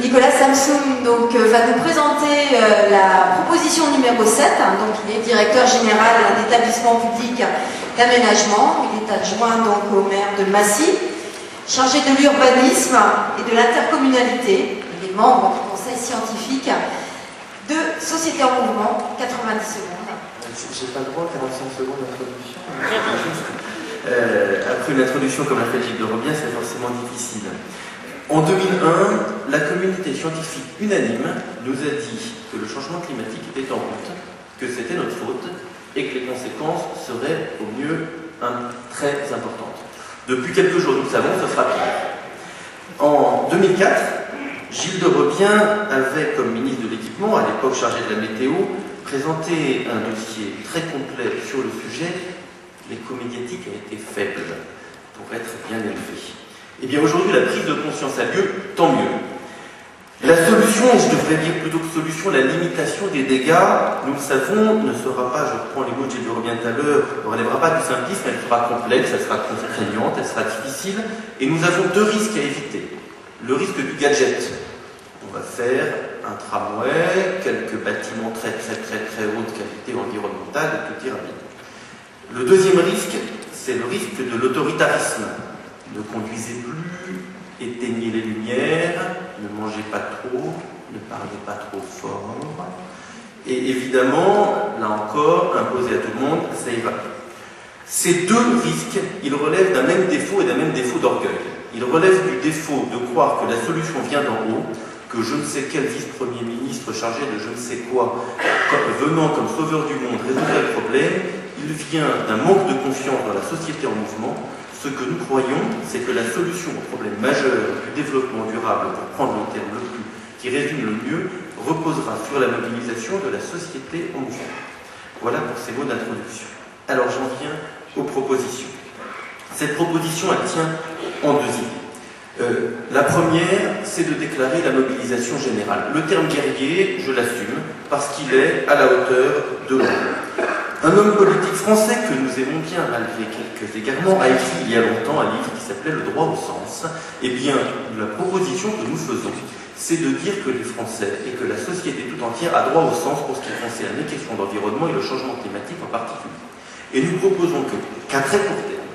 Nicolas Samsoum donc, va nous présenter la proposition numéro 7. Donc, il est directeur général d'un établissement public d'aménagement. Il est adjoint donc, au maire de Massy, chargé de l'urbanisme et de l'intercommunalité. Il est membre du conseil scientifique de Société en Mouvement. 90 secondes. J'ai pas le droit à 45 secondes d'introduction. Après une introduction comme l'a fait Gilles de Robien, c'est forcément difficile. En 2001, la communauté scientifique unanime nous a dit que le changement climatique était en route, que c'était notre faute et que les conséquences seraient au mieux très importantes. Depuis quelques jours, nous le savons, ce sera pire. En 2004, Gilles de Robien avait, comme ministre de l'Équipement, à l'époque chargé de la météo, présenté un dossier très complet sur le sujet. L'écho médiatique a été faible pour être bien élevé. Eh bien aujourd'hui, la prise de conscience a lieu, tant mieux. La solution, et je devrais dire plutôt que solution, la limitation des dégâts, nous le savons, ne sera pas, je reprends les mots de Gilles de Robien tout à l'heure, ne relèvera pas du simplisme, elle sera complexe, elle sera contraignante, elle sera difficile, et nous avons deux risques à éviter. Le risque du gadget. On va faire un tramway, quelques bâtiments très haute qualité environnementale, et tout ira bien. Le deuxième risque, c'est le risque de l'autoritarisme. Ne conduisez plus, éteignez les lumières, ne mangez pas trop, ne parlez pas trop fort. Et évidemment, là encore, imposer à tout le monde, ça ira. Ces deux risques, ils relèvent d'un même défaut et d'un même défaut d'orgueil. Ils relèvent du défaut de croire que la solution vient d'en haut, que je ne sais quel vice-premier ministre chargé de je ne sais quoi, venant comme sauveur du monde, résoudrait le problème. Il vient d'un manque de confiance dans la société en mouvement. Ce que nous croyons, c'est que la solution au problème majeur du développement durable, pour prendre le terme qui résume le mieux, reposera sur la mobilisation de la société en mouvement. Voilà pour ces mots d'introduction. Alors j'en viens aux propositions. Cette proposition, elle tient en deux idées. La première, c'est de déclarer la mobilisation générale. Le terme guerrier, je l'assume, parce qu'il est à la hauteur de l'homme. Un homme politique français que nous aimons bien, malgré quelques égarements, a écrit il y a longtemps un livre qui s'appelait Le droit au sens. Eh bien, la proposition que nous faisons, c'est de dire que les Français et que la société tout entière a droit au sens pour ce qui concerne les questions d'environnement et le changement climatique en particulier. Et nous proposons qu'à très court terme,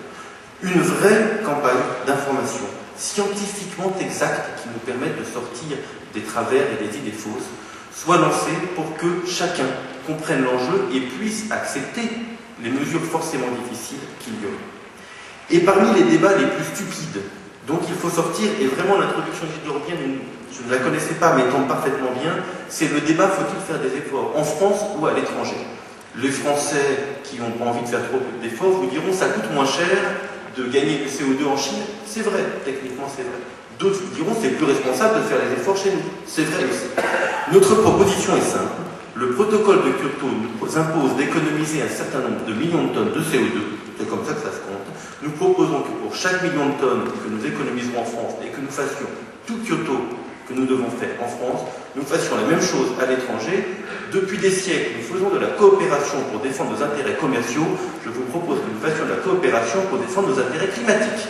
une vraie campagne d'information scientifiquement exacte qui nous permette de sortir des travers et des idées fausses soit lancée pour que chacun comprenne l'enjeu et puisse accepter les mesures forcément difficiles qu'il y aura. Et parmi les débats les plus stupides dont il faut sortir, et vraiment l'introduction de Gilles de Robien, je ne la connaissais pas mais tombe parfaitement bien, c'est le débat faut-il faire des efforts en France ou à l'étranger. Les Français qui n'ont pas envie de faire trop d'efforts vous diront ça coûte moins cher de gagner du CO2 en Chine, c'est vrai, techniquement c'est vrai. D'autres vous diront c'est plus responsable de faire les efforts chez nous, c'est vrai aussi. Notre proposition est simple, le protocole de Kyoto nous impose d'économiser un certain nombre de millions de tonnes de CO2, c'est comme ça que ça se compte. Nous proposons que pour chaque million de tonnes que nous économiserons en France et que nous fassions tout Kyoto que nous devons faire en France, nous fassions la même chose à l'étranger. Depuis des siècles, nous faisons de la coopération pour défendre nos intérêts commerciaux. Je vous propose que nous fassions de la coopération pour défendre nos intérêts climatiques.